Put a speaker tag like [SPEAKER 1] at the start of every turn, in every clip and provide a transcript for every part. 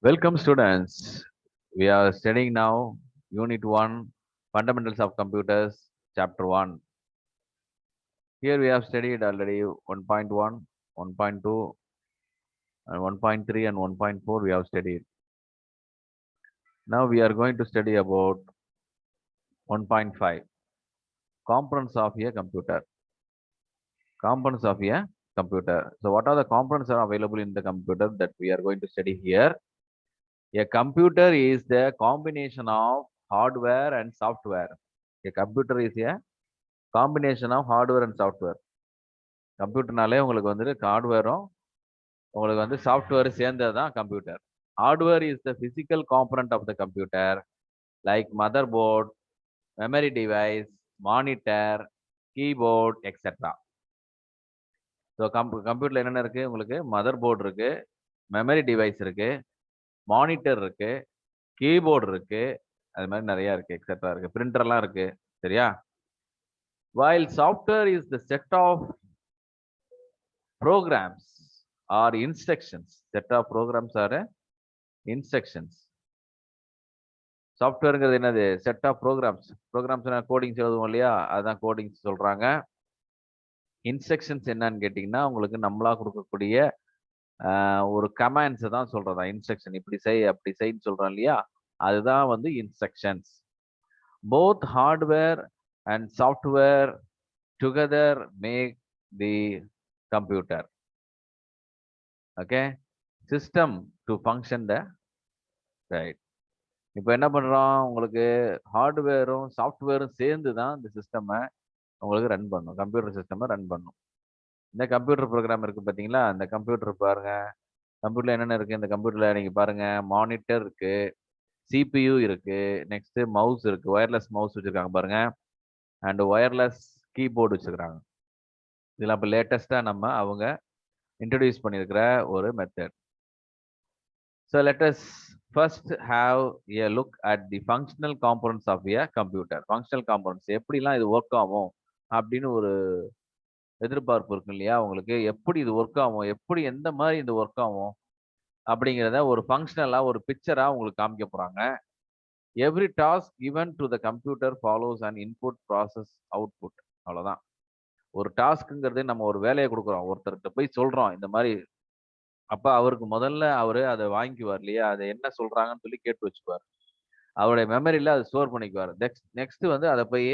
[SPEAKER 1] Welcome students. We are studying now Unit 1 Fundamentals of Computers Chapter 1. Here we have studied already 1.1, 1.2 and 1.3 and 1.4 we have studied. Now we are going to study about 1.5 Components of a computer. Components of a computer. So what are the components are available in the computer that we are going to study here? A computer is the combination of hardware and software. A computer is a combination of hardware and software. கம்ப்யூட்டர்னாலே உங்களுக்கு வந்து ஹார்ட்வேரும் உங்களுக்கு வந்து software சேர்ந்தது தான் computer. Hardware is the physical component of the computer like mother board, memory device, monitor, keyboard etcetera. So கம்ப்யூட்டர்ல என்னென்ன இருக்கு? உங்களுக்கு மதர் போர்டு இருக்கு, மெமரி டிவைஸ் இருக்கு, மானிட்டர் இருக்கு, கீபோர்டு இருக்கு, அது மாதிரி நிறைய இருக்கு, எக்ஸெட்ரா இருக்கு, பிரிண்டர்லாம் இருக்கு. சரியா? While software is the set of programs or instructions, set of programs are instructions. சாஃப்ட்வேர்ங்கிறது என்னது? Set of programs. Programs codings எழுதுவோம் இல்லையா? அதுதான் கோடிங்ஸ் சொல்றாங்க. இன்ஸ்ட்ரக்ஷன்ஸ் என்னன்னு கேட்டிங்கன்னா உங்களுக்கு நம்மளா கொடுக்கக்கூடிய ஒரு கமாண்ட்ஸ் தான் சொல்றதா இன்ஸ்ட்ரக்ஷன். இப்படி செய் அப்படி செய்ன்னு சொல்றோம் இல்லையா? அதுதான் வந்து instructions. Both hardware and software together make the computer. Okay, system to function the right. இப்போ என்ன பண்றோம்? உங்களுக்கு ஹார்ட்வேரும் சாஃப்ட்வேரும் சேர்ந்து தான் இந்த சிஸ்டமை உங்களுக்கு ரன் பண்ணும், கம்ப்யூட்டர் சிஸ்டமை ரன் பண்ணும். இந்த கம்ப்யூட்டர் ப்ரோக்ராம் இருக்கு பார்த்தீங்களா? இந்த கம்ப்யூட்டர் பாருங்க. கம்ப்யூட்டர்ல என்னென்ன இருக்கு? இந்த கம்ப்யூட்டர்ல நீங்க பாருங்க, மானிட்டர் இருக்கு, சிபியு இருக்கு, நெக்ஸ்ட் மவுஸ் இருக்கு, ஒயர்லெஸ் மவுஸ் வச்சிருக்காங்க பாருங்க, அண்ட் ஒயர்லெஸ் கீபோர்டு வச்சிருக்காங்க. இதெல்லாம் இப்போ லேட்டஸ்டா அவங்க இன்ட்ரடியூஸ் பண்ணியிருக்கிற ஒரு method. So let us first have a look at the functional components of a computer. Functional components எப்படிலாம் இது ஒர்க் ஆகும் அப்படின்னு ஒரு எதிர்பார்ப்பு இருக்கும் இல்லையா உங்களுக்கு? எப்படி இது ஒர்க் ஆகும், எப்படி எந்த மாதிரி இது ஒர்க் ஆகும் அப்படிங்கிறத ஒரு ஃபங்க்ஷனலா ஒரு பிக்சரா உங்களுக்கு காமிக்க போறாங்க. Every task given to the computer follows an input process output. அவ்வளவுதான். ஒரு டாஸ்க்குங்கிறது நம்ம ஒரு வேலையை கொடுக்குறோம், ஒருத்தர்கிட்ட போய் சொல்றோம் இந்த மாதிரி. அப்ப அவருக்கு முதல்ல அவரு அதை வாங்கிக்குவார் இல்லையா? அதை என்ன சொல்றாங்கன்னு சொல்லி கேட்டு வச்சுக்குவார். அவருடைய மெமரியில அதை ஸ்டோர் பண்ணிக்குவார். நெக்ஸ்ட் வந்து அதை போய்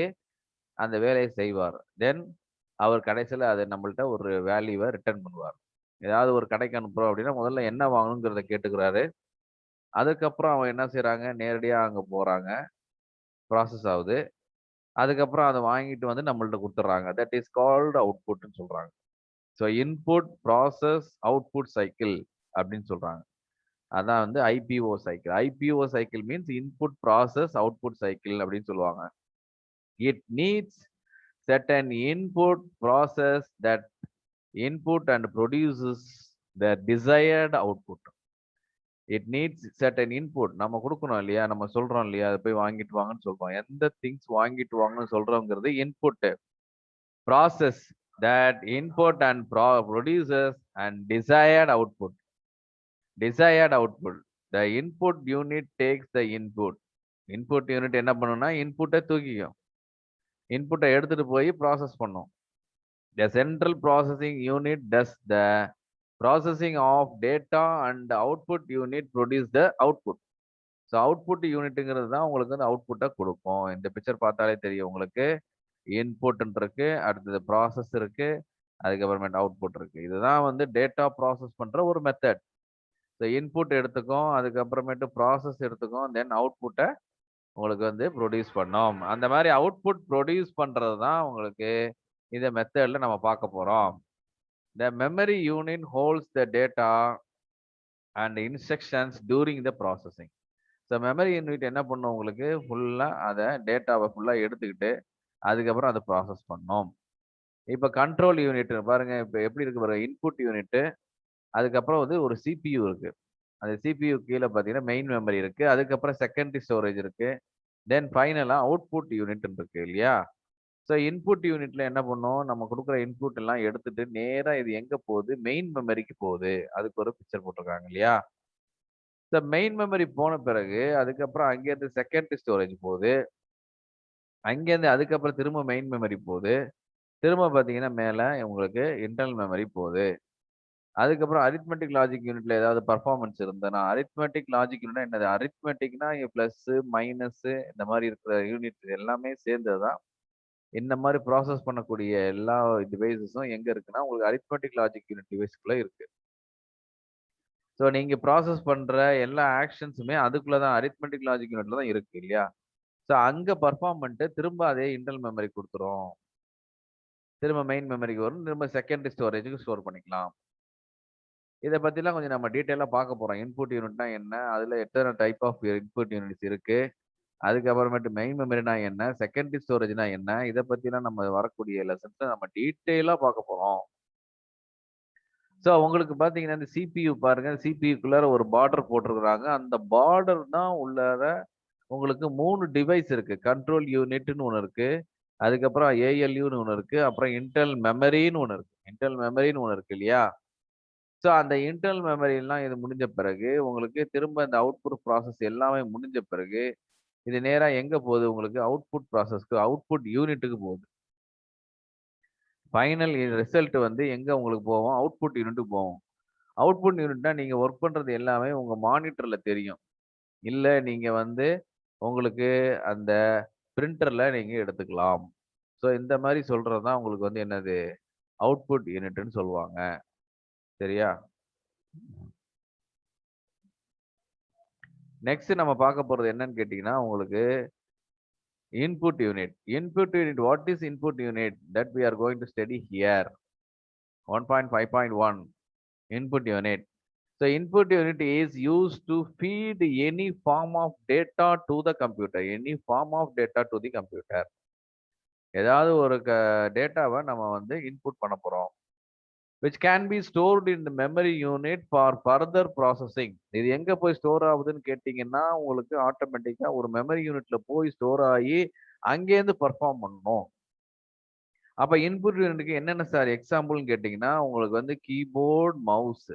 [SPEAKER 1] அந்த வேலையை செய்வார். தென் அவர் கடைசியில் அதை நம்மள்ட்ட ஒரு வேல்யூவை ரிட்டர்ன் பண்ணுவார். ஏதாவது ஒரு கடைக்கு அனுப்புறோம் அப்படின்னா முதல்ல என்ன வாங்கணுங்கிறத கேட்டுக்கிறாரு. அதுக்கப்புறம் அவங்க என்ன செய்யறாங்க? நேரடியா அங்க போறாங்க, ப்ராசஸ் ஆகுது. அதுக்கப்புறம் அதை வாங்கிட்டு வந்து நம்மள்ட்ட கொடுத்துட்றாங்க. தட் இஸ் கால்டு அவுட்புட்னு சொல்றாங்க. So input process output cycle அப்படின்னு சொல்றாங்க. அதான் வந்து IPO cycle. IPO cycle means input process output cycle அப்படின்னு சொல்லுவாங்க. It needs certain input process that input and produces the desired output. It needs certain input. நம்ம கொடுக்கணும் இல்லையா? நம்ம சொல்றோம் இல்லையா? அதை போய் வாங்கிட்டு வாங்கன்னு சொல்றோம். எந்த திங்ஸ் வாங்கிட்டு வாங்கன்னு சொல்றோங்கிறது input. Process that input and produces and desired output. Desired output. The input unit takes the input. Input unit என்ன பண்ணும்னா இன்புட்டை தூக்கிக்கும். இன்புட்டை எடுத்துட்டு போய் ப்ராசஸ் பண்ணும். The central processing unit does the processing of data and the output unit produce the output. So output யூனிட்டுங்கிறது தான் உங்களுக்கு வந்து அவுட்புட்டை கொடுக்கும். இந்த பிக்சர் பார்த்தாலே தெரியும் உங்களுக்கு. இன்புட்ன்னு இருக்கு, அடுத்தது ப்ராசஸ் இருக்கு, அதுக்கப்புறமேட்டு அவுட்புட் இருக்கு. இதுதான் வந்து டேட்டா ப்ராசஸ் பண்ற ஒரு மெத்தட். ஸோ இன்புட் எடுத்துக்கும், அதுக்கப்புறமேட்டு ப்ராசஸ் எடுத்துக்கும், தென் அவுட்புட்டை உங்களுக்கு வந்து ப்ரொடியூஸ் பண்ணோம். அந்த மாதிரி அவுட்புட் ப்ரொடியூஸ் பண்றது தான் உங்களுக்கு இந்த மெத்தட்ல நம்ம பார்க்க போறோம். The memory unit holds the data and instructions during the processing. So memory unit என்ன பண்ணும்? உங்களுக்கு ஃபுல்லா அதை டேட்டாவை ஃபுல்லா எடுத்துக்கிட்டு அதுக்கப்புறம் அதை ப்ராசஸ் பண்ணோம். இப்போ கண்ட்ரோல் யூனிட் பாருங்க, இப்போ எப்படி இருக்கு பாருங்க. இன்புட் யூனிட், அதுக்கப்புறம் வந்து ஒரு சிபியூ இருக்கு. அந்த சிபியூ கீழே பார்த்தீங்கன்னா மெயின் மெமரி இருக்கு, அதுக்கப்புறம் செகண்டரி ஸ்டோரேஜ் இருக்கு, தென் ஃபைனலா அவுட்புட் யூனிட் இருக்கு இல்லையா? ஸோ இன்புட் யூனிட்ல என்ன பண்ணும்? நம்ம கொடுக்குற இன்புட் எல்லாம் எடுத்துட்டு நேரா இது எங்க போகுது? மெயின் மெமரிக்கு போகுது. அதுக்கு ஒரு பிக்சர் போட்டிருக்காங்க இல்லையா? இந்த மெயின் மெமரி போன பிறகு அதுக்கப்புறம் அங்கேருந்து செகண்டரி ஸ்டோரேஜ் போகுது. அங்கேருந்து அதுக்கப்புறம் திரும்ப மெயின் மெமரி போகுது. திரும்ப பார்த்தீங்கன்னா, மேல உங்களுக்கு இன்டர்னல் மெமரி போகுது. அதுக்கப்புறம் அரித்மெட்டிக் லாஜிக் யூனிட்ல ஏதாவது பெர்ஃபார்மன்ஸ் இருந்ததுன்னா, அரித்மெட்டிக் லாஜிக் யூனிட்னா என்னது? அரித்மெட்டிக்னா இங்க பிளஸ்ஸு, மைனஸு இந்த மாரி இருக்கிற யூனிட் எல்லாமே சேர்ந்தது தான். இந்த மாரி ப்ராசஸ் பண்ணக்கூடிய எல்லா டிவைஸஸும் எங்க இருக்குன்னா, உங்களுக்கு அரித்மெட்டிக் லாஜிக் யூனிட் டிவைஸ்க்குள்ள இருக்கு. ஸோ நீங்க ப்ராசஸ் பண்ற எல்லா ஆக்ஷன்ஸுமே அதுக்குள்ள தான் அரித்மெட்டிக் லாஜிக் யூனிட்ல தான் இருக்கு இல்லையா? ஸோ அங்க பெர்ஃபார்ம் பண்ணிட்டு திரும்ப அதே இன்டர்னல் மெமரி குடுத்துரும். திரும்ப மெயின் மெமரிக்கு வரும். திரும்ப செகண்டரி ஸ்டோரேஜ்க்கு ஸ்டோர் பண்ணிக்கலாம். இத பத்திலாம் கொஞ்சம் நம்ம டீட்டெயிலா பார்க்க போறோம். இன்புட் யூனிட்னா என்ன? அதுல எத்தன டைப் ஆஃப் இன்புட் யூனிட்ஸ் இருக்கு? அதுக்கப்புறமேட்டு மெயின் மெமரினா என்ன? செகண்டரி ஸ்டோரேஜ்னா என்ன? இத பத்திலாம் நம்ம வரக்கூடிய லெசன்ஸ்ல நம்ம டீட்டெயிலா பார்க்க போறோம். ஸோ உங்களுக்கு பார்த்தீங்கன்னா, இந்த சிபியு பாருங்க. சிபியுக்குள்ளார ஒரு பார்டர் போட்டிருக்கிறாங்க. அந்த பார்டர் தான் உள்ளார உங்களுக்கு 3 டிவைஸ் இருக்கு. கண்ட்ரோல் யூனிட்ன்னு ஒண்ணு இருக்கு. அதுக்கப்புறம் ஏஎல்யூன்னு ஒண்ணு இருக்கு. அப்புறம் இன்டர்னல் மெமரின்னு ஒண்ணு இருக்கு. இன்டர்னல் மெமரின்னு ஒண்ணு இருக்கு இல்லையா? ஸோ அந்த இன்டர்னல் மெமரிலாம் இது முடிஞ்ச பிறகு, உங்களுக்கு திரும்ப இந்த அவுட்புட் ப்ராசஸ் எல்லாமே முடிஞ்ச பிறகு, இது நேரா எங்க போகுது உங்களுக்கு அவுட்புட் ப்ராசஸ்க்கு, அவுட்புட் யூனிட்டுக்கு போகுது. ஃபைனல் ரிசல்ட் வந்து எங்க உங்களுக்கு போவும்? அவுட்புட் யூனிட்டுக்கு போவும். அவுட்புட் யூனிட்னா நீங்க ஒர்க் பண்றது எல்லாமே உங்க மானிட்டர்ல தெரியும். இல்ல நீங்க வந்து உங்களுக்கு அந்த பிரிண்டர்ல நீங்க எடுத்துக்கலாம். ஸோ இந்த மாரி சொல்றது தான் உங்களுக்கு வந்து என்னது? அவுட்புட் யூனிட்ன்னு சொல்லுவாங்க. சரியா? நெக்ஸ்ட் நம்ம பார்க்க போறது என்னன்னு கேட்டீங்கன்னா, உங்களுக்கு input unit. Input unit. What is input unit? That we are going to study here. 1.5.1 input unit. So input unit is used to feed any form of data to the computer. Any form of data to the computer. ஏதாவது ஒரு டேட்டாவ நம்ம வந்து input பண்ண போறோம். which can be stored in the memory unit for further processing. இது எங்க போய் store ஆகுதுன்னு கேட்டீங்கன்னா, உங்களுக்கு ஆட்டோமேட்டிக்கா ஒரு மெமரி யூனிட்ல போய் ஸ்டோர் ஆகி, அங்கேருந்து பெர்ஃபார்ம் பண்ணணும். அப்ப இன்புட் யூனிட்க்கு என்னென்ன சார் எக்ஸாம்பிள்ன்னு கேட்டீங்கன்னா, உங்களுக்கு வந்து கீபோர்ட், மவுஸ்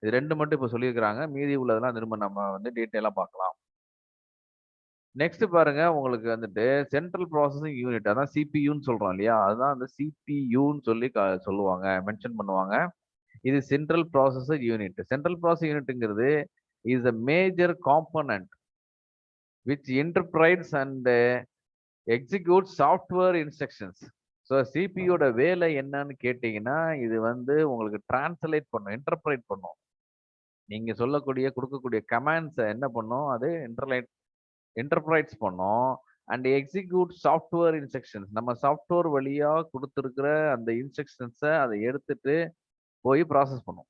[SPEAKER 1] இது 2 மட்டும் இப்ப சொல்லியிருக்கிறாங்க. மீதி உள்ளதெல்லாம் திரும்ப நம்ம வந்து டீட்டெயிலா பார்க்கலாம். நெக்ஸ்ட் பாருங்க உங்களுக்கு வந்துட்டு சென்ட்ரல் ப்ராசஸிங் யூனிட் அதான் சிபியூன்னு சொல்றோம் இல்லையா? அதுதான் அந்த சிபியூன்னு சொல்லி சொல்லுவாங்க. மென்ஷன் பண்ணுவாங்க. இது central processor unit. Central processor யூனிட்ங்கிறது is a major component which interprets and executes software instructions. So சிபியோட வேலை என்னன்னு கேட்டீங்கன்னா, இது வந்து உங்களுக்கு டிரான்ஸ்லேட் பண்ணும், இன்டர்பிரேட் பண்ணும். நீங்க சொல்லக்கூடிய, குடுக்கக்கூடிய கமாண்ட்ஸ என்ன பண்ணும்? அது இன்டர்பிரைட்ஸ் பண்ணும். And execute software instructions. நம்ம சாஃப்ட்வேர் வழியா குடுத்திருக்கிற அந்த இன்ஸ்ட்ரக்ஷன்ஸ அத எடுத்துட்டு போய் ப்ராசஸ் பண்ணும்.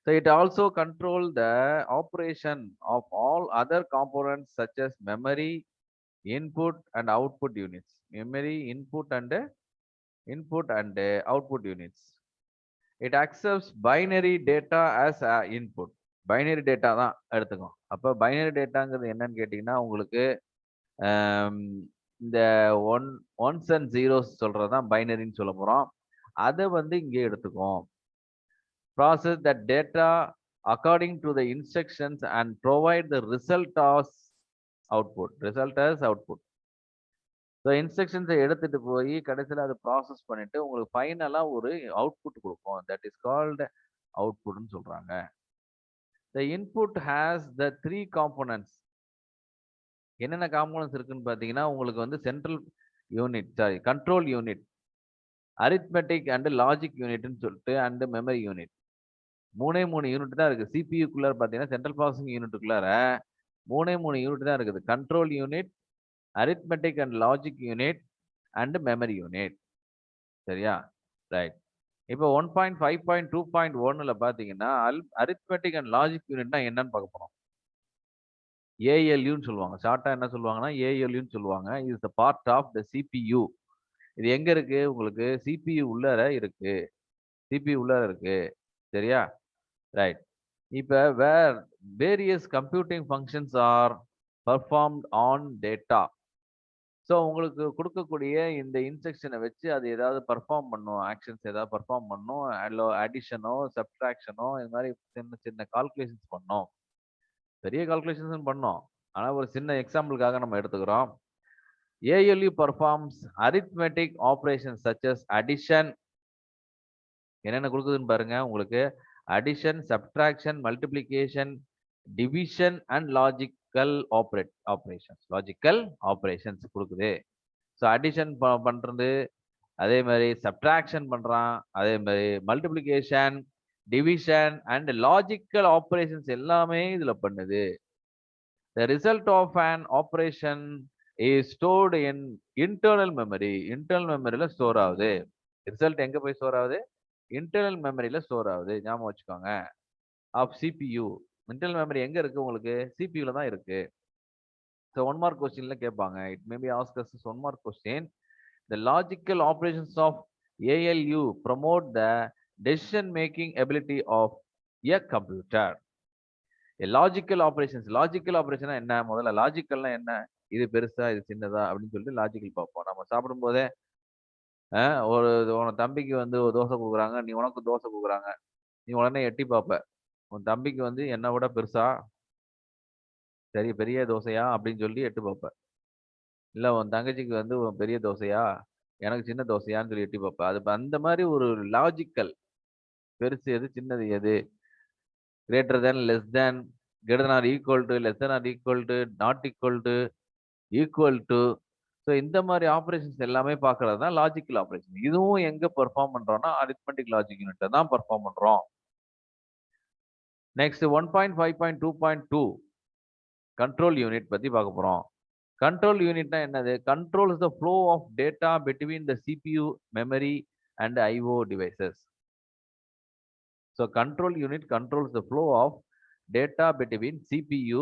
[SPEAKER 1] So it also control the operation of all other components such as memory, input and output units. Memory, input and output units. It accepts binary data as input. Binary data தான் எடுத்துக்கும். அப்ப binary டேட்டாங்கிறது என்னன்னு கேட்டீங்கன்னா, உங்களுக்கு ஆம், இந்த once and zeros சொல்றது தான் பைனரின்னு சொல்லப் போறோம். அத வந்து இங்கே எடுத்துக்கும். Process that data according to the instructions and provide the result as output. Result as output. So இன்ஸ்ட்ரக்ஷன்ஸை எடுத்துட்டு போய் கடைசியில அத ப்ராசஸ் பண்ணிட்டு உங்களுக்கு ஃபைனலா ஒரு அவுட்புட் குடுக்கும். தட் இஸ் கால்ட் அவுட்புட்ன்னு சொல்றாங்க. The input has the 3 components. என்னென்ன காம்போனன்ட்ஸ் இருக்குன்னு பார்த்தீங்கன்னா, உங்களுக்கு வந்து central unit control unit, arithmetic and logic யூனிட்ன்னு சொல்லிட்டு அண்ட் மெமரி யூனிட். 3 யூனிட் தான் இருக்கு. சிபியுக்குள்ளார பார்த்தீங்கன்னா, சென்ட்ரல் ப்ராசஸிங் யூனிட்டுக்குள்ளார 3 யூனிட் தான் இருக்குது. Control unit, arithmetic and logic unit and memory unit. சரியா? ரைட். இப்போ 1.5.2.1ல பார்த்தீங்கன்னா, அரித்மெட்டிக் அண்ட் லாஜிக் யூனிட்னா என்னன்னு பார்க்க போறோம். ஏஎல்யூன்னு சொல்லுவாங்க. ஷார்ட்டா என்ன சொல்லுவாங்கன்னா, ஏஎல்யூன்னு சொல்லுவாங்க. Is the part of the CPU. இது எங்க இருக்கு? உங்களுக்கு சிபியு உள்ளார இருக்கு. சிபியு உள்ளார இருக்கு. சரியா? ரைட். இப்ப various computing functions are performed on data. So உங்களுக்கு குடுக்கக்கூடிய இந்த இன்ஸ்ட்ரக்ஷன வச்சு அது ஏதாவது பெர்ஃபார்ம் பண்ணும். ஆக்ஷன்ஸ் ஏதாவது பெர்ஃபார்ம் பண்ணும். அடிஷனோ, சப்ட்ராக்ஷனோ இது மாரி சின்ன சின்ன கால்குலேஷன்ஸ் பண்ணும். பெரிய கால்குலேஷன்ஸும் பண்ணும். ஆனா ஒரு சின்ன எக்ஸாம்பிளுக்காக நம்ம எடுத்துக்கிறோம். ALU performs arithmetic operations such as addition என்னென்ன குடுக்குதுன்னு பாருங்க உங்களுக்கு. Addition, subtraction, multiplication, division and logical operations குடுக்குது. ஸோ அடிஷன் பண்றது, அதே மாரி சப்ட்ராக்ஷன் பண்றான், அதே மாரி multiplication, division and logical operations எல்லாமே இதுல பண்ணுது. The result of an operation is stored in internal memory. Internal மெமரியில ஸ்டோர் ஆகுது. ரிசல்ட் எங்க போய் ஸ்டோர் ஆகுது? இன்டர்னல் மெமரியில ஸ்டோர் ஆகுது. ஞாபகம் வச்சுக்கோங்க. Of CPU. இன்டர்னல் மெமரி எங்க இருக்கு உங்களுக்கு? CPUல தான் இருக்கு. ஸோ 1 மார்க் கொஸ்டின்ல கேட்பாங்க. It may be ask as 1 mark question. The logical operations of ALU promote the decision making ability of a computer. Logical operation என்ன? முதல்ல லாஜிக்கல்னா என்ன? இது பெருசா, இது சின்னதா அப்படின்னு சொல்லிட்டு லாஜிக்கல் பார்ப்போம். நம்ம சாப்பிடும்போதே ஒரு உன் தம்பிக்கு வந்து ஒரு தோசை குடுக்குறாங்க. நீ உனக்கு தோசை குடுக்குறாங்க. நீ உடனே எட்டி பார்ப்ப. உன் தம்பிக்கு வந்து என்ன விட பெருசா? சரி பெரிய தோசையா? அப்படின்னு சொல்லி எட்டி பார்ப்ப. இல்ல உன் தங்கச்சிக்கு வந்து பெரிய தோசையா? எனக்கு சின்ன தோசையான்னு சொல்லி எட்டி பார்ப்ப. அது அந்த மாரி ஒரு லாஜிக்கல். பெருசு எது? சின்னது எது? Greater than, less than, greater or equal to, less than or equal to, not equal to, equal to. So இந்த மாரி ஆப்பரேஷன்ஸ் எல்லாமே பார்க்கறது தான் லாஜிக்கல் ஆப்பரேஷன். இதுவும் எங்க பெர்ஃபார்ம் பண்றோம்னா, அரித்மெட்டிக் லாஜிக் யூனிட்ல தான் பெர்ஃபார்ம் பண்றோம். நெக்ஸ்ட் 1.5.2.2 கண்ட்ரோல் யூனிட் பத்தி பார்க்க போறோம். கண்ட்ரோல் யூனிட்னா என்னது? Controls the flow of data between the CPU, memory and IO devices. So control unit controls the flow of data between CPU,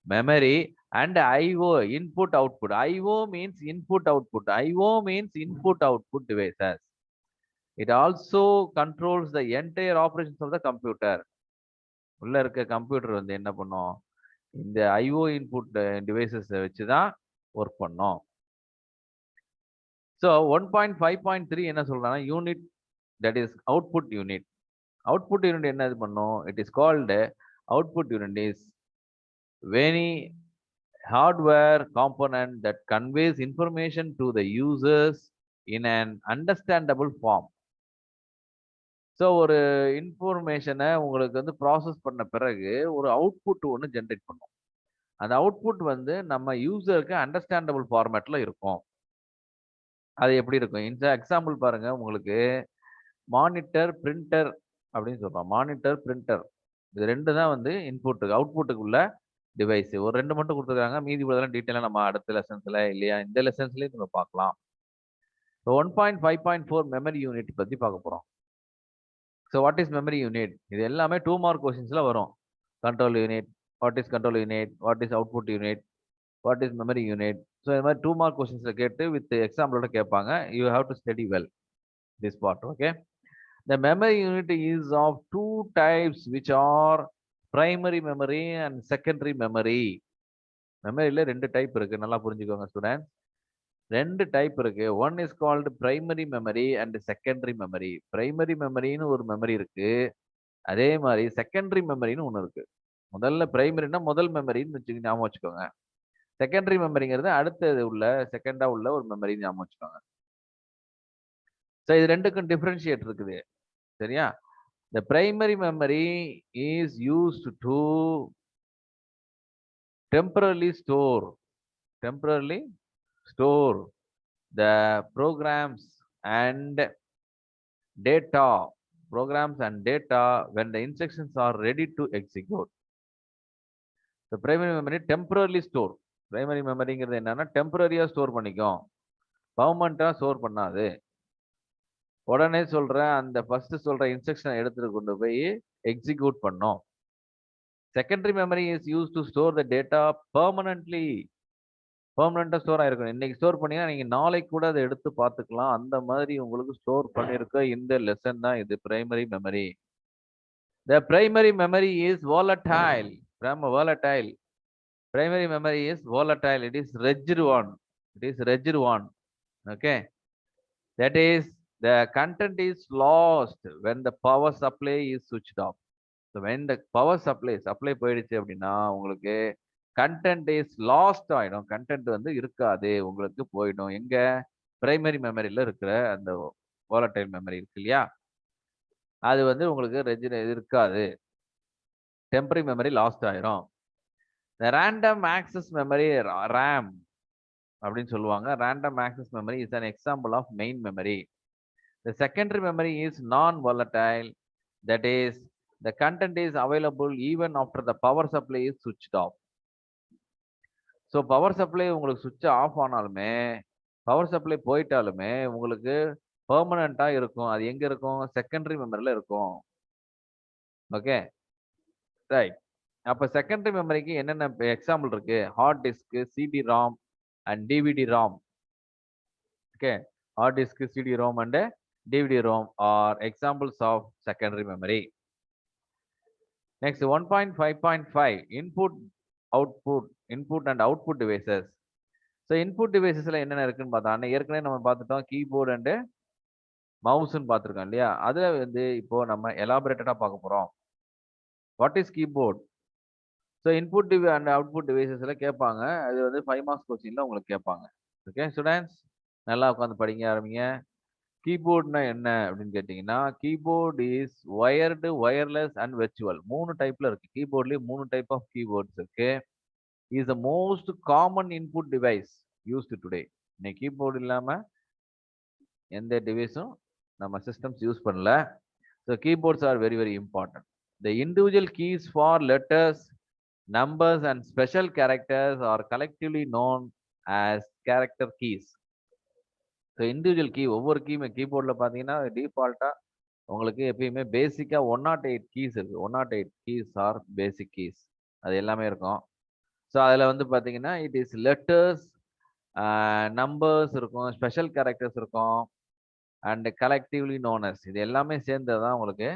[SPEAKER 1] memory and IO, input output. IO means input output. IO means input output devices. It also controls the entire operations of the computer. உள்ள இருக்க computer வந்து என்ன பண்ணும்? இந்த IO input devices வச்சு தான் work பண்ணும். So 1.5.3 என்ன சொல்றாங்கன்னா unit that is output unit. Output unit என்ன இது பண்ணும்? It is called output unit is any hardware component that conveys information to the users in an understandable form. So ஒரு இன்ஃபர்மேஷனை உங்களுக்கு வந்து ப்ராசஸ் பண்ண பிறகு ஒரு அவுட்புட் ஒன்று ஜென்ரேட் பண்ணும். அந்த அவுட்புட் வந்து நம்ம யூசருக்கு அண்டர்ஸ்டாண்டபிள் ஃபார்மேட்ல இருக்கும். அது எப்படி இருக்கும்? இந்த எக்ஸாம்பிள் பாருங்க உங்களுக்கு. மானிட்டர், பிரிண்டர் அப்படின்னு சொல்றோம். மானிட்டர், பிரிண்டர் இது 2 தான் வந்து இன்புட்டுக்கு அவுட்புட்டுக்குள்ள டிவைஸ். ஒரு 2 மட்டும் குடுத்துருக்காங்க. மீதி உள்ளதெல்லாம் டீட்டெயிலா நம்ம அடுத்த லெசன்ஸ்ல இல்லையா இந்த லெசன்ஸ்லயும் நம்ம பார்க்கலாம். 1.5.4 மெமரி யூனிட் பத்தி பார்க்க போறோம். So what is memory unit? இது எல்லாமே 2 மார்க் கொஸ்டின்ஸ்ல வரும். Control unit, what is control unit, what is output unit, what is memory unit. So இது மாதிரி 2 மார்க் கொஸ்டின்ஸ்ல கேட்டு வித் எக்ஸாம்பிளோட கேட்பாங்க. You have to study well this part. Okay. The memory unit is of 2 types which are primary memory and secondary memory. மெமரியில 2 type இருக்கு. நல்லா புரிஞ்சுக்கோங்க students. 2 type இருக்கு. One is called primary memory and secondary memory. Primary மெமரின்னு ஒரு memory இருக்கு. அதே மாதிரி செகண்டரி மெமரின்னு ஒன்று இருக்கு. முதல்ல பிரைமரினா முதல் மெமரின்னு ஞாபகம் வச்சுக்கோங்க. செகண்டரி மெமரிங்கிறது அடுத்தது உள்ள செகண்டா உள்ள ஒரு மெமரி ஞாபகம் வச்சுக்கோங்க. ஸோ இது 2க்கும் டிஃபரன்ஷியேட் இருக்குது. சரியா? The primary memory is used to temporarily store the programs and data when the instructions are ready to execute. The primary memory temporarily store. Primary memoryங்கிறது என்னன்னா டெம்பரரியா ஸ்டோர் பண்ணிக்கும். பெர்மனண்டா ஸ்டோர் பண்ணாது. உடனே சொல்ற அந்த ஃபர்ஸ்ட் சொல்ற இன்ஸ்ட்ரக்ஷனை எடுத்துட்டு கொண்டு போய் எக்ஸிக்யூட் பண்ணும். Secondary memory is use to store the data permanently. பெர்மனண்டா ஸ்டோர் ஆயிருக்கும். இன்னைக்கு ஸ்டோர் பண்ணீங்கன்னா நீங்க நாளைக்கு கூட அதை எடுத்து பார்த்துக்கலாம். அந்த மாதிரி உங்களுக்கு ஸ்டோர் பண்ணிருக்க இந்த லெசன் தான் இது primary memory. The primary memory is volatile. Primary memory is volatile. It is rigid one. It is rigid one. Okay. That is, the content is lost when the power supply is switched off. So when the power supply போயிடுச்சு அப்படின்னா உங்களுக்கு content is last ஆயிடும். Content வந்து இருக்காது, உங்களுக்கு போயிடும். எங்க primary மெமரியில இருக்கிற அந்த volatile மெமரி இருக்கு இல்லையா, அது வந்து உங்களுக்கு இருக்காது. டெம்பரரி மெமரி லாஸ்ட் ஆயிரும். The random access memory, RAM அப்படின்னு சொல்லுவாங்க. Random access memory is an example of main memory. The secondary memory is non-volatile. That is, the content is available even after the power supply is switched off. So power supply உங்களுக்கு சுவிட்ச் of ஆனாலுமே, power supply போயிட்டாலுமே உங்களுக்கு பெர்மனண்டா இருக்கும். அது எங்க இருக்கும்? Secondary மெமரியில இருக்கும். Okay, right. அப்ப செகண்டரி மெமரிக்கு என்னென்ன எக்ஸாம்பிள் இருக்கு? Hard disk, CD RAM and DVD RAM. Okay, hard disk, CD ROM and DVD ROM are examples of secondary memory. Next 1.5.5 input and output devices. So input டிவைசஸ்ல என்னென்ன இருக்குன்னு பார்த்தா, ஏற்கனவே நம்ம பார்த்துட்டோம் கீபோர்டு அண்ட் மவுஸ்ன்னு பார்த்துருக்கோம் இல்லையா. அதுல வந்து இப்போ நம்ம எலாபரேட்டடா பார்க்க போறோம். What is keyboard? So input and output டிவைசஸ்ல கேட்பாங்க. அது வந்து 5 மார்க்ஸ் கொஸ்டின்ல உங்களுக்கு கேட்பாங்க. ஓகே ஸ்டூடெண்ட்ஸ், நல்லா உட்காந்து படிங்க ஆரம்பிங்க. கீபோர்ட்னா என்ன அப்படின்னு கேட்டீங்கன்னா, keyboard is wired, wireless and virtual. 3 டைப்ல இருக்கு. கீபோர்ட்லயே 3 டைப் ஆஃப் கீபோர்ட்ஸ் இருக்கு. Is the most common input device used today. இன்னைக்கு கீபோர்டு இல்லாம எந்த டிவைஸும் நம்ம சிஸ்டம்ஸ் யூஸ் பண்ணல. So keyboards are very very important. The individual keys for letters, numbers and special characters are collectively known as character keys. So individual key, ஒவ்வொரு கீமே கீபோர்டில் பார்த்தீங்கன்னா டிஃபால்ட்டா உங்களுக்கு எப்பயுமே பேசிக்கா 108 கீஸ் இருக்கு. 108 கீஸ் ஆர் பேசிக் கீஸ், அது எல்லாமே இருக்கும். ஸோ அதில் வந்து பார்த்தீங்கன்னா இட் இஸ் லெட்டர்ஸ், நம்பர்ஸ் இருக்கும், ஸ்பெஷல் கேரக்டர்ஸ் இருக்கும் அண்ட் கலெக்டிவ்லி நோனஸ். இது எல்லாமே சேர்ந்தது தான் உங்களுக்கு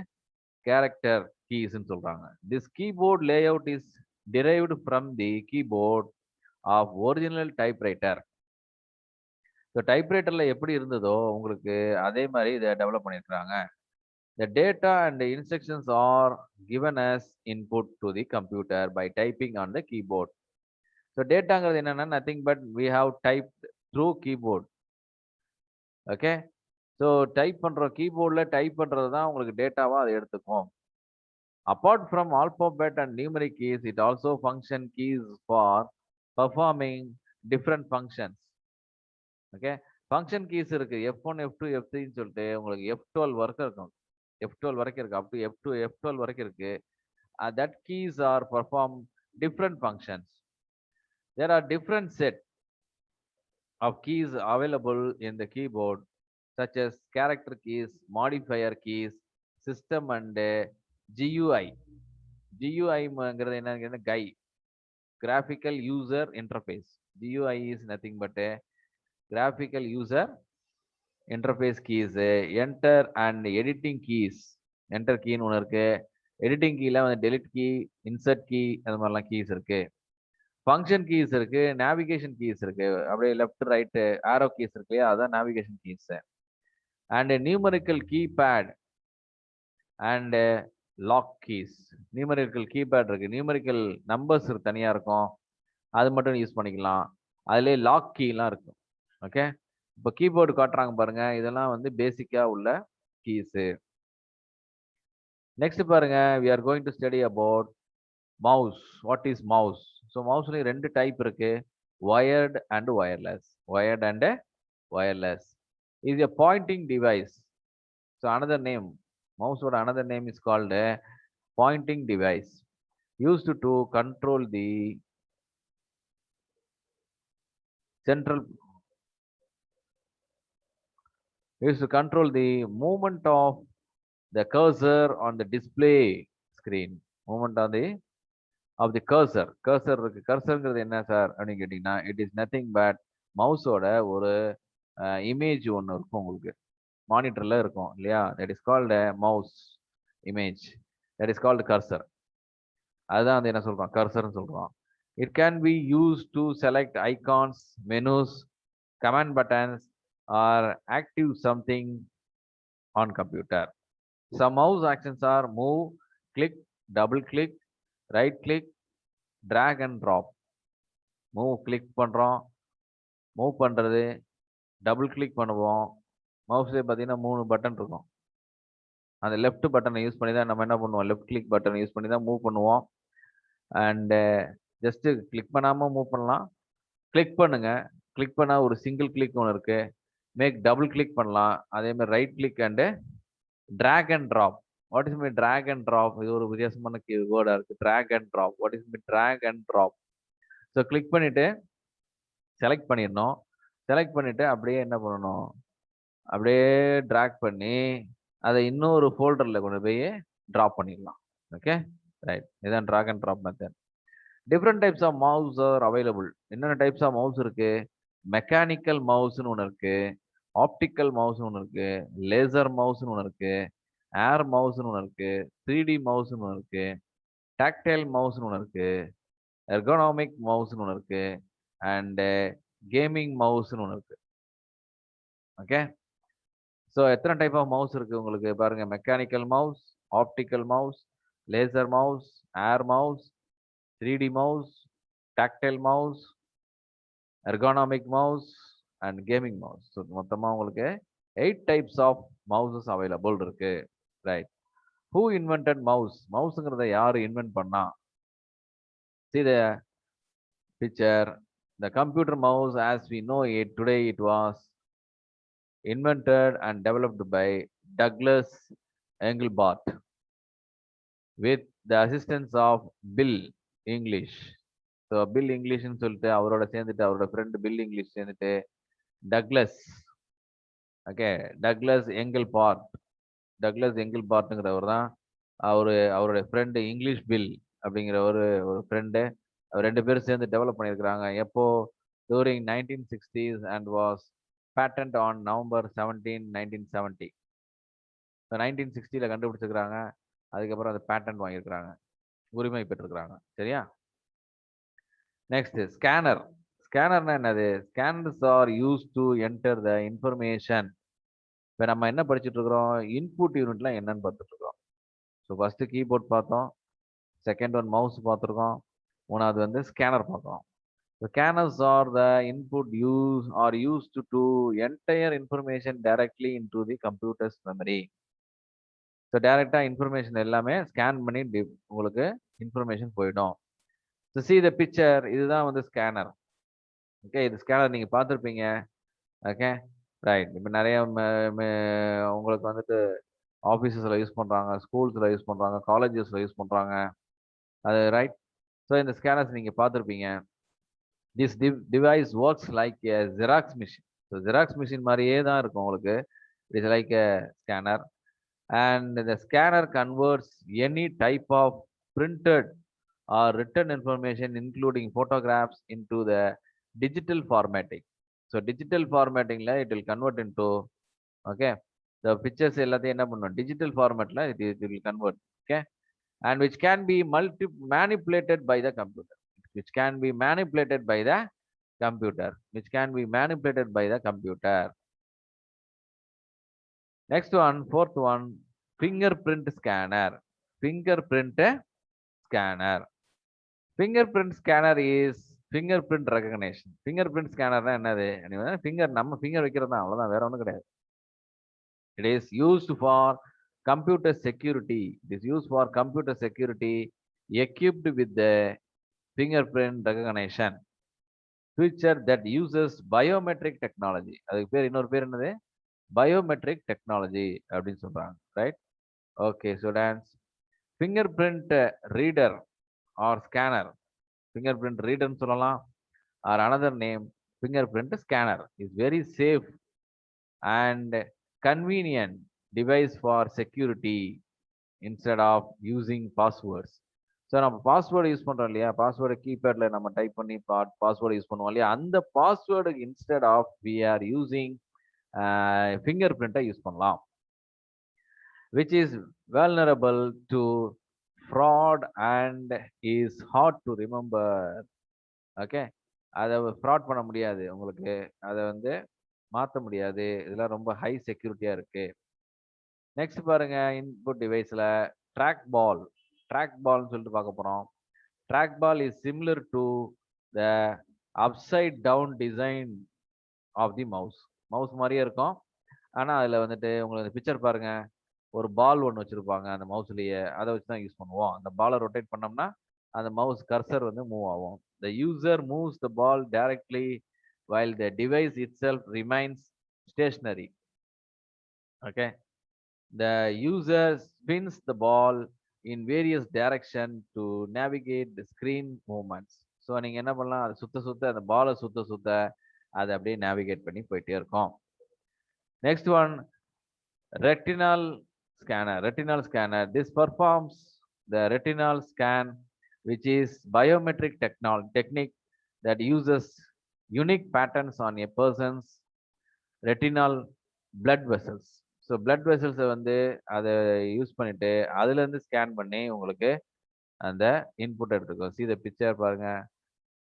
[SPEAKER 1] கேரக்டர் கீஸ்ன்னு சொல்றாங்க. This keyboard layout is derived from the keyboard of original typewriter. So டைப்ரைட்டர்ல எப்படி இருந்ததோ உங்களுக்கு அதே மாதிரி இதை டெவலப் பண்ணியிருக்காங்க. The data and the instructions are given as input to the computer by typing on the keyboard. So டேட்டாங்கிறது என்னன்னா nothing but we have typed through keyboard. Okay, so type பண்றோம், கீபோர்டில் டைப் பண்றது தான் உங்களுக்கு டேட்டாவா அதை எடுத்துக்கும். Apart from alphabet and numeric keys, it also function keys for performing different functions. Okay, function keys இருக்கு. F1, F2, F3 ன்னு சொல்லிட்டு உங்களுக்கு F12 வரைக்கும் இருக்கும். F12 வரைக்கும் இருக்கு. up to F2, F12 வரைக்கும் இருக்கு. That keys are perform different functions. There are different set of keys available in the keyboard, such as character keys, modifier keys, system and GUI. GUI என்னங்கிறது GUI, graphical user interface. GUI is nothing but a graphical user interface keys. Enter and editing keys. Enter key ன்னு ஒன்று இருக்கு. Editing கீல வந்து delete key, insert key அந்த மாதிரிலாம் keys இருக்கு. Function keys இருக்கு, நேவிகேஷன் கீஸ் இருக்கு. அப்படியே லெஃப்ட் ரைட் ஆரோ கீஸ் இருக்கு இல்லையா, அதான் navigation keys. And numerical keypad and lock keys. Numerical keypad இருக்கு, நியூமரிக்கல் நம்பர்ஸ் தனியா இருக்கும், அது மட்டும் யூஸ் பண்ணிக்கலாம். அதுலேயே லாக் கீலாம் இருக்கும். ஓகே, இப்போ கீபோர்டு காட்டுறாங்க பாருங்க, இதெல்லாம் வந்து பேசிக்கா உள்ள கீஸு. நெக்ஸ்ட் பாருங்க, we are going to study about mouse. What is mouse? So மவுஸ்ல 2 டைப் இருக்கு, wired and wireless. Wired and wireless is a pointing device. So another name, mouse or another name is called a pointing device, used to control the central, used to control the movement of the cursor on the display screen. Movement on the of the cursor. Cursor இருக்கு. கர்சர்ங்கிறது என்ன sir அப்படின்னு கேட்டீங்கன்னா, it is nothing but மவுஸோட ஒரு image ஒன்று இருக்கும் உங்களுக்கு மானிட்டர்ல இருக்கும் இல்லையா, that is called mouse image, that is called cursor. அதுதான் வந்து என்ன சொல்றோம், கர்சர்னு சொல்றோம். It can B use to select icons, menus command buttons are active something on computer. Some mouse actions are move, click, double click, right click, drag and drop. Move click பண்றோம், move பண்றது, double click பண்ணுவோம். மவுஸ்ல பார்த்தீங்கன்னா 3 button இருக்கும். அந்த left பட்டனை use பண்ணி தான் நம்ம என்ன பண்ணுவோம், லெஃப்ட் கிளிக் பட்டனை யூஸ் பண்ணி தான் மூவ் பண்ணுவோம். அண்ட் ஜஸ்ட் கிளிக் பண்ணாம மூவ் பண்ணலாம். கிளிக் பண்ணுங்க. கிளிக் பண்ணா ஒரு சிங்கிள் கிளிக் ஒன்று இருக்கு. மேக் டபுள் கிளிக் பண்ணலாம். அதே மாதிரி right click and drag and drop. What is me drag and drop? இது ஒரு வித்தியாசமான வேர்டா இருக்கு. Drag and drop. What is me drag and drop? So click பண்ணிட்டு செலக்ட் பண்ணிடணும். செலக்ட் பண்ணிட்டு அப்படியே என்ன பண்ணணும், அப்படியே டிராக் பண்ணி அதை இன்னொரு ஃபோல்டர்ல கொண்டு போய் ட்ராப் பண்ணிடலாம். ஓகே ரைட், இதுதான் drag and drop method. Different types of mouse are available. என்னென்ன டைப்ஸ் ஆஃப் மவுஸ் இருக்கு? மெக்கானிக்கல் மவுஸ்னு ஒன்று இருக்கு, ஆப்டிக்கல் மவுஸ்னு ஒன்று இருக்கு, லேசர் மவுஸ்னு ஒன்று இருக்கு, ஏர் மவுஸ்னு ஒன்று இருக்கு, 3D மவுஸ்னு ஒன்று இருக்கு, டாக்டைல் மவுஸ்னு ஒன்று இருக்கு, எர்கோனாமிக் மவுஸ்னு ஒன்று இருக்கு, அண்ட் கேமிங் மவுஸ்னு ஒன்று இருக்கு. ஓகே, ஸோ எத்தனை டைப் ஆஃப் மவுஸ் இருக்கு உங்களுக்கு பாருங்க. Mechanical mouse, optical mouse, laser mouse, air mouse, 3D mouse, tactile mouse, ergonomic mouse and gaming mouse. So மொத்தமாக உங்களுக்கு 8 டைப்ஸ் ஆஃப் மவுசஸ் அவைலபிள் இருக்கு. Right, who invented mouse? மவுஸுங்கிறத யாரு invent பண்ணா? See the picture. The computer mouse as we know it today, it was invented and developed by Douglas Engelbart with the assistance of Bill English. So Bill இங்கிலீஷ்னு சொல்லிட்டு அவரோட சேர்ந்துட்டு அவரோட friend Bill English சேர்ந்துட்டு Douglas, okay, Douglas எங்கிள்பார்ட்டுங்கிறவர் தான் அவருடைய friend English bill அப்படிங்கிற ஒரு ஃப்ரெண்டு. ரெண்டு பேரும் சேர்ந்து டெவலப் பண்ணியிருக்கிறாங்க. எப்போ? During 1960s and was patent on November 17, 1970. 1960 கண்டுபிடிச்சிருக்கிறாங்க. அதுக்கப்புறம் அந்த பேட்டன்ட் வாங்கியிருக்கிறாங்க, உரிமை பெற்றிருக்கிறாங்க. சரியா? Next scanner. ஸ்கேனர்னா என்னது? Scanners are use to enter the information. இப்போ நம்ம என்ன படிச்சுட்டு இருக்கிறோம்? இன்புட் யூனிட்லாம் என்னன்னு பார்த்துட்டு இருக்கோம். ஸோ ஃபர்ஸ்ட் கீபோர்ட் பார்த்தோம், செகண்ட் ஒன் மவுஸ் பார்த்துருக்கோம், மூணாவது வந்து ஸ்கேனர் பார்த்தோம். Scanners R the input used to entire information directly into the computer's memory. So டைரக்டா இன்ஃபர்மேஷன் எல்லாமே ஸ்கேன் பண்ணி உங்களுக்கு இன்ஃபர்மேஷன் போயிடும். ஸோ see the picture, இதுதான் வந்து ஸ்கேனர். ஓகே, இது ஸ்கேனர் நீங்க பார்த்துருப்பீங்க. ஓகே ரைட், இப்போ நிறைய உங்களுக்கு வந்துட்டு ஆஃபீஸஸில் யூஸ் பண்ணுறாங்க, ஸ்கூல்ஸில் யூஸ் பண்ணுறாங்க, காலேஜஸில் யூஸ் பண்ணுறாங்க. அது ரைட். ஸோ இந்த ஸ்கேனர்ஸ் நீங்கள் பார்த்துருப்பீங்க. This device works like a Xerox machine. So Xerox machine மாதிரியே தான் இருக்கும் உங்களுக்கு. It is like a scanner. And the scanner converts any type of printed or written information including photographs into the digital formatting. So digital ஃபார்மேட்டிங்கில் it will convert into, okay, the pictures எல்லாத்தையும் என்ன பண்ணும், டிஜிட்டல் ஃபார்மேட்ல it will convert. Okay, and which can be manipulated by the computer. Which can be manipulated by the computer. Which can be manipulated by the computer. Next one, fourth one, fingerprint scanner. Fingerprint scanner. Fingerprint scanner is fingerprint recognition. Fingerprint scanner தான் என்னது? Finger, நம்ம finger வைக்கிறது தான், அவ்வளோதான், வேற ஒன்றும் கிடையாது. It is used for computer security. It is used for computer security equipped with the fingerprint recognition feature that uses biometric technology. அதுக்கு பேர், இன்னொரு பேர் என்னது? biometric technology அப்படின்னு சொல்றாங்க. Right? Okay, so dance fingerprint reader or scanner. fingerprint reader சொல்லலாம், or another name fingerprint scanner is very safe and convenient device for security instead of using passwords. So நம்ம password use பண்றோம் இல்லையா, password கீபேட்ல நம்ம type பண்ணி password use பண்ணுவோம் இல்லையா, அந்த பாஸ்வேர்டுக்கு instead of we are using finger பிரிண்டை யூஸ் பண்ணலாம். which is vulnerable to fraud and is hard to remember. Okay, அதை ஃப்ராட் பண்ண முடியாது உங்களுக்கு. அதை வந்து மாற்ற முடியாது. இதெல்லாம் ரொம்ப ஹை செக்யூரிட்டியா இருக்கு. நெக்ஸ்ட் பாருங்க, இன்புட் டிவைஸ்ல ட்ராக் பால். ட்ராக் பால்னு சொல்லிட்டு பார்க்க போறோம். Track ball is similar to the upside down design of the mouse. Mouse மாதிரியே இருக்கும். ஆனா அதுல வந்துட்டு உங்களுக்கு பிக்சர் பாருங்க, ஒரு பால் ஒன்று வச்சிருப்பாங்க அந்த மவுஸ்லயே. அதை வச்சு தான் யூஸ் பண்ணுவோம். அந்த பாலை ரொட்டேட் பண்ணோம்னா அந்த மவுஸ் கர்சர் வந்து மூவ் ஆகும். The user moves the ball directly while the device itself remains stationary. Okay. The user spins the ball in various directions to navigate the screen movements. So நீங்க என்ன பண்ணலாம், அதை சுத்த சுத்த அந்த பாலை சுத்த சுத்த அதை அப்படியே நேவிகேட் பண்ணி போயிட்டே இருக்கும். Next one, retinal retinal scanner. This performs the retinal scan, which is biometric technique that uses unique patterns on a person's retinal blood vessels. So blood vessels வந்து அதை யூஸ் பண்ணிட்டு அதுல இருந்து ஸ்கேன் பண்ணி உங்களுக்கு அந்த இன்புட் எடுத்துக்கும். See the picture பாருங்க,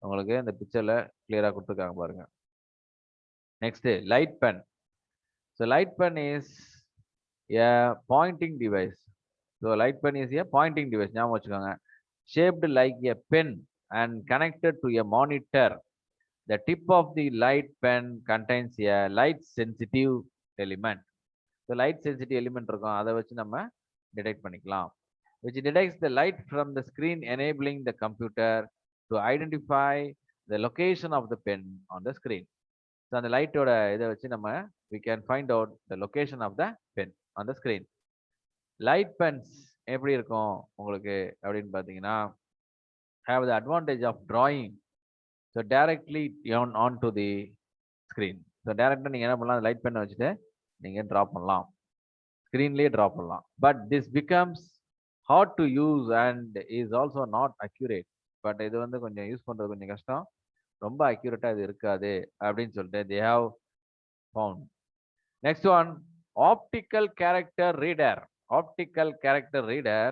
[SPEAKER 1] உங்களுக்கு இந்த பிக்சர்ல கிளியரா கொடுத்துருக்காங்க பாருங்க. Next light pen. So light pen is a pointing device. So light pen is a pointing device. ஞாபகம் வச்சுக்கோங்க. Shaped like a pen and connected to a monitor. The tip of the light pen contains a light sensitive element. So light sensitive element இருக்கும், அதை வச்சு நம்ம detect பண்ணிக்கலாம். Which detects the light from the screen, enabling the computer to identify the location of the pen on the screen. So அந்த லைட்டோட இதை வச்சு நம்ம we can find out the location of the pen on the screen. Light pens எப்படி இருக்கும் உங்களுக்கு அப்படின்னு பார்த்தீங்கன்னா, have the advantage of drawing so directly on to the screen. So டேரக்டாக நீங்கள் என்ன பண்ணலாம், லைட் பென்னை வச்சுட்டு நீங்கள் ட்ரா பண்ணலாம், ஸ்க்ரீன்லேயே ட்ரா பண்ணலாம். But this becomes hard to use and is also not accurate. But இது வந்து கொஞ்சம் யூஸ் பண்ணுறது கொஞ்சம் கஷ்டம், ரொம்ப அக்யூரேட்டாக இது இருக்காது அப்படின்னு சொல்லிட்டு they have found. Next one, optical character reader. Optical character reader,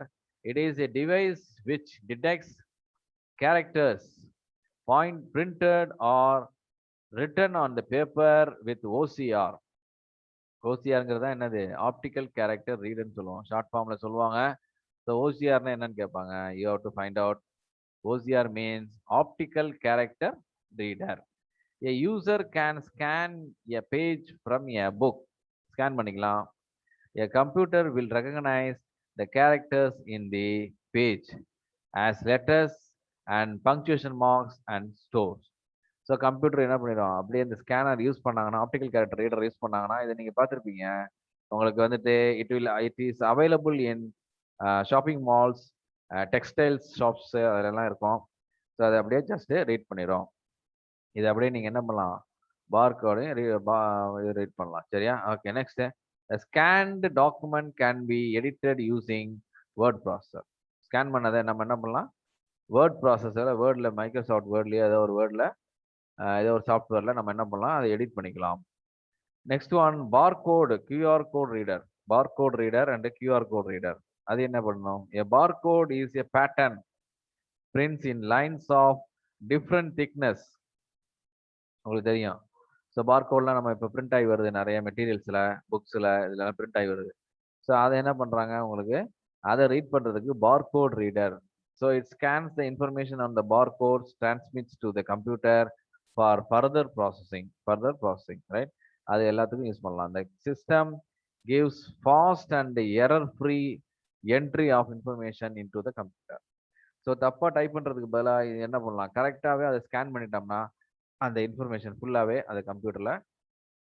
[SPEAKER 1] it is a device which detects characters printed or written on the paper with OCR. OCRங்கிறது தான் என்னது, ஆப்டிக்கல் கேரக்டர் ரீடர்னு சொல்லுவோம், ஷார்ட் ஃபார்ம்ல சொல்லுவாங்க. ஸோ ஓசிஆர்னா என்னன்னு கேட்பாங்க, you have to find out. OCR means optical character reader. A user can scan a page from a book. Scan பண்ணிக்கலாம். A computer will recognize the characters in the page as letters and punctuation marks and stores. So computer என்ன பண்ணிடும், அப்படியே இந்த scanner use பண்ணாங்கன்னா, optical character reader use பண்ணாங்கன்னா, இதை நீங்கள் பார்த்துருப்பீங்க, உங்களுக்கு வந்துட்டு it is available in shopping malls, textiles shops, அதெல்லாம் இருக்கும். ஸோ அதை அப்படியே ஜஸ்ட் ரீட் பண்ணிடும். இதை அப்படியே நீங்கள் என்ன பண்ணலாம், பார்கோடையும் ரீட் பண்ணலாம். சரியா? Okay. Next, a scanned document can be edited using word processor. Scan பண்ணதை நம்ம என்ன பண்ணலாம், வேர்ட் ப்ராசஸரில், வேர்டில், மைக்ரோசாஃப்ட் வேர்ட்லேயே ஏதோ ஒரு வேர்டில், ஏதோ ஒரு சாஃப்ட்வேரில் நம்ம என்ன பண்ணலாம், அதை எடிட் பண்ணிக்கலாம். Next one, barcode, QR code reader. Barcode reader and QR code reader, அது என்ன பண்ணணும், a barcode is a pattern prints in lines of different thickness. உங்களுக்கு தெரியும். ஸோ பார்கோட்லாம் நம்ம இப்போ பிரிண்ட் ஆகி வருது, நிறைய மெட்டீரியல்ஸில், புக்ஸில், இதெல்லாம் பிரிண்ட் ஆகி வருது. ஸோ அதை என்ன பண்ணுறாங்க, உங்களுக்கு அதை ரீட் பண்ணுறதுக்கு barcode reader. So it scans the information on the barcodes, transmits to the computer for further processing, right? அது எல்லாத்துக்கும் யூஸ் பண்ணலாம். இந்த system gives fast and error free entry of information into the computer. So தப்பாக type பண்ணுறதுக்கு பதிலாக என்ன பண்ணலாம், கரெக்டாகவே அதை ஸ்கேன் பண்ணிட்டோம்னா அந்த இன்ஃபர்மேஷன் ஃபுல்லாகவே அது கம்ப்யூட்டரில்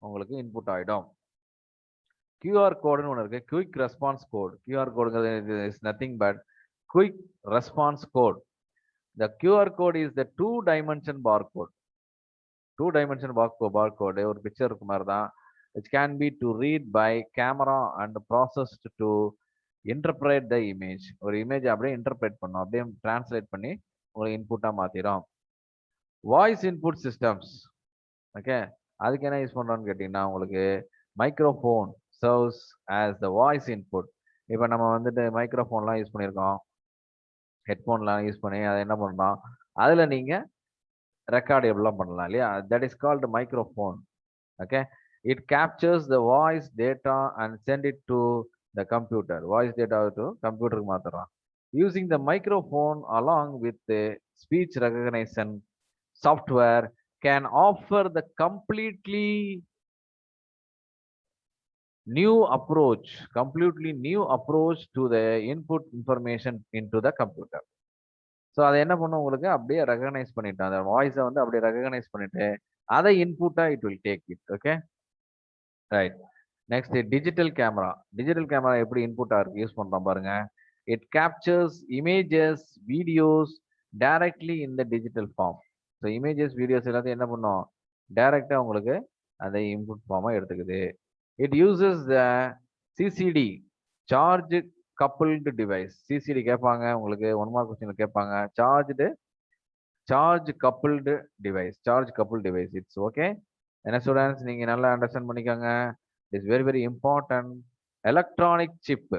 [SPEAKER 1] உங்களுக்கு இன்புட் ஆகிடும். கியூஆர் கோடுன்னு ஒன்று இருக்குது, குயிக் ரெஸ்பான்ஸ் கோட். கியூஆர் கோடுங்கிறது is nothing but quick response code. The QR code is the 2-dimension barcode. 2-dimension barcode ஒரு பிக்சர் இருக்கு மாதிரி தான். It can be to read by camera and processed to interpret the image. ஒரு image அப்படியே interpret பண்ணும், அப்படியே translate பண்ணி உங்களுக்கு இன்புட்டாக மாற்றிடும். வாய்ஸ் இன்புட் சிஸ்டம்ஸ், ஓகே, அதுக்கு என்ன யூஸ் பண்ணுறோன்னு கேட்டிங்கன்னா, உங்களுக்கு microphone serves as the voice input. இப்போ நம்ம வந்துட்டு மைக்ரோஃபோன்லாம் யூஸ் பண்ணியிருக்கோம், ஹெட்ஃபோன்லாம் யூஸ் பண்ணி அதை என்ன பண்ணுறோம், அதில் நீங்கள் ரெக்கார்ட் எல்லாம் பண்ணலாம் இல்லையா? That is called microphone. Okay, it captures the voice data and sent it to the computer. Voice data to கம்ப்யூட்டருக்கு மாத்துறோம். Using the microphone along with speech recognition software can offer the completely new approach to the input information into the computer. So அதை என்ன பண்ணும், உங்களுக்கு அப்படியே recognise பண்ணிட்டு அந்த வாய்ஸை வந்து அப்படியே ரெகனைஸ் பண்ணிட்டு அதை இன்புட்டா it will take it. Okay, right. Next digital camera. Digital camera எப்படி இன்புட்டா இருக்கு யூஸ் பண்றோம் பாருங்க. It captures images videos directly in the digital form. So images videos எல்லாத்தையும் என்ன பண்ணும், டைரக்டா உங்களுக்கு அதை இன்புட் ஃபார்மா எடுத்துக்குது. It uses the CCD charge coupled device. CCD கேட்பாங்க உங்களுக்கு, 1 மார்க் கொஸ்டின்ல கேட்பாங்க. Charge coupled device. It's okay. என்ன ஸ்டூடெண்ட்ஸ், நீங்க நல்லா அண்டர்ஸ்டாண்ட் பண்ணிக்கோங்க. It's very very important. Electronic chip.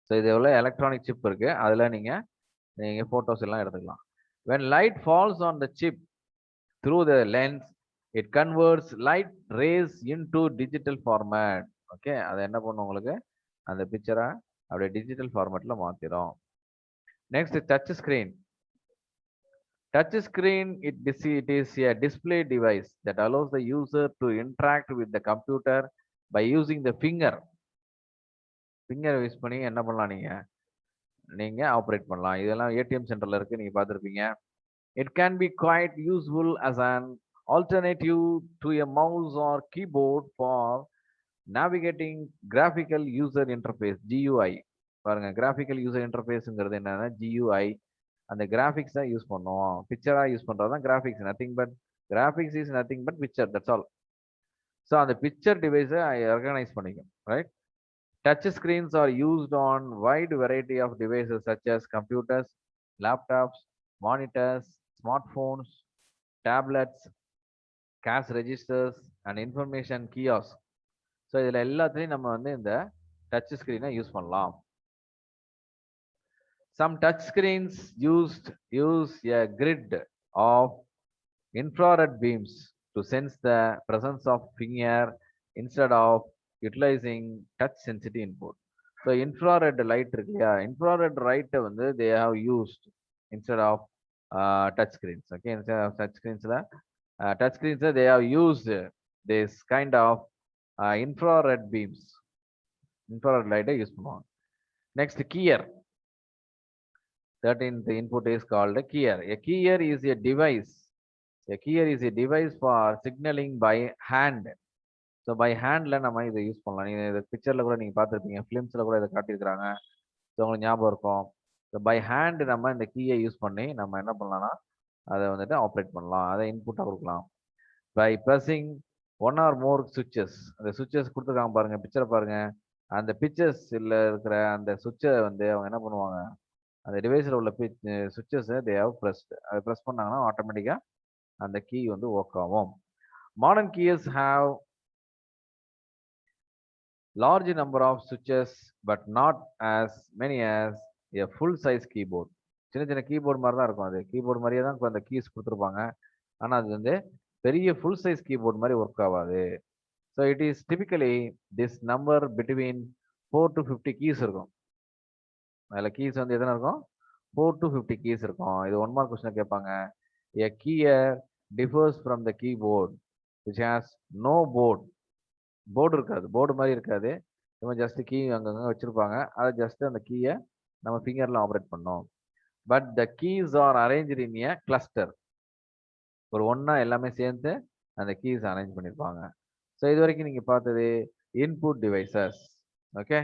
[SPEAKER 1] So இது எவ்வளோ எலக்ட்ரானிக் சிப் இருக்கு, அதுல நீங்க போட்டோஸ் எல்லாம் எடுத்துக்கலாம். When light falls on the chip through the lens, it converts light rays into digital format. Okay, அது என்ன பண்ணும் உங்களுக்கு, அந்த பிக்சரை அப்படியே டிஜிட்டல் ஃபார்மேட்ல மாத்திரும். Next touch screen. Touch screen, it is a display device that allows the user to interact with the computer by using the finger use பண்ணி என்ன பண்ணலாம், நீங்க ஆப்ரேட் பண்ணலாம். இதெல்லாம் ஏடிஎம் சென்டர்ல இருக்கு, நீங்க பார்த்துருப்பீங்க. It can be quite useful as an alternative to a mouse or keyboard for navigating graphical user interface, GUI. பாருங்க, graphical user interfaceங்கிறது என்னன்னா GUI. அந்த கிராஃபிக்ஸ் தான் யூஸ் பண்ணுவோம். பிக்சரா யூஸ் பண்றது தான் graphics. Graphics is nothing but picture, that's all. So அந்த picture டிவைஸை organise பண்ணிக்கும், right? Touch screens are used on wide variety of devices such as computers, laptops, monitors, smartphones, tablets, cash registers, and information kiosks. So இதில் எல்லாத்துலேயும் நம்ம வந்து இந்த touch ஸ்க்ரீனை use பண்ணலாம். Some touch screens use a grid of infrared beams to sense the presence of finger instead of utilizing touch sensitive input. So infrared light இருக்கு இல்லையா, infrared light வந்து they have used instead of touch screens. Okay, instead of touch screens they have used this kind of infrared beams. Infrared light use பண்ணுவாங்க. Next, keyer. 13th input is called a keyer. A keyer is a device. A keyer is a device for signaling by hand. So by ஹேண்ட்ல நம்ம இதை use பண்ணலாம். நீங்கள் இதை பிக்சர்ல கூட நீங்கள் பார்த்துருப்பீங்க, ஃபிலிம்ஸ்ல கூட இதை காட்டியிருக்கிறாங்க. ஸோ உங்களுக்கு ஞாபகம் இருக்கும். ஸோ பை ஹேண்ட் நம்ம இந்த கீயை யூஸ் பண்ணி நம்ம என்ன பண்ணலாம்னா அதை வந்துட்டு ஆப்ரேட் பண்ணலாம், அதை இன்புட்டாக கொடுக்கலாம். By pressing 1 or more switches. அந்த சுவிச்சஸ் கொடுத்துருக்காங்க பாருங்க, பிக்சரை பாருங்க. அந்த பிக்சர்ஸ்ல இருக்கிற அந்த சுவிட்சை வந்து அவங்க என்ன பண்ணுவாங்க, அந்த டிவைஸில் உள்ள சுவிச்சஸை தே ஹவ் ப்ரெஸ்ட். அதை ப்ரெஸ் பண்ணாங்கன்னா ஆட்டோமேட்டிக்காக அந்த கீ வந்து ஒர்க் ஆகும். Modern keyers have large number of switches but not as many as a full size keyboard. சின்ன கீபோர்டு மாதிரி தான் இருக்கும். அது கீபோர்டு மாதிரியே தான் அந்த கீஸ் கொடுத்துருப்பாங்க. ஆனால் அது வந்து பெரிய ஃபுல் சைஸ் கீபோர்டு மாதிரி ஒர்க் ஆகாது. So it is typically this number between 4 to 50 keys இருக்கும். அதில் கீஸ் வந்து எத்தனை இருக்கும், 4 to 50 கீஸ் இருக்கும். இது 1 மார்க் கொஸ்டின் கேட்பாங்க. A keyer differs from the keyboard which has no board. Board இருக்காது, போர்டு மாதிரி இருக்காது. நம்ம ஜஸ்ட் கீ அங்கங்க வச்சிருப்பாங்க. அதை ஜஸ்ட் அந்த கீயை நம்ம ஃபிங்கர்ல ஆப்ரேட் பண்ணோம். But the keys are arrange in a cluster. ஒரு ஒன்னா எல்லாமே சேர்ந்து அந்த கீஸ் அரேஞ்ச் பண்ணியிருப்பாங்க. ஸோ இது வரைக்கும் நீங்க பார்த்தது இன்புட் டிவைசஸ். ஓகே.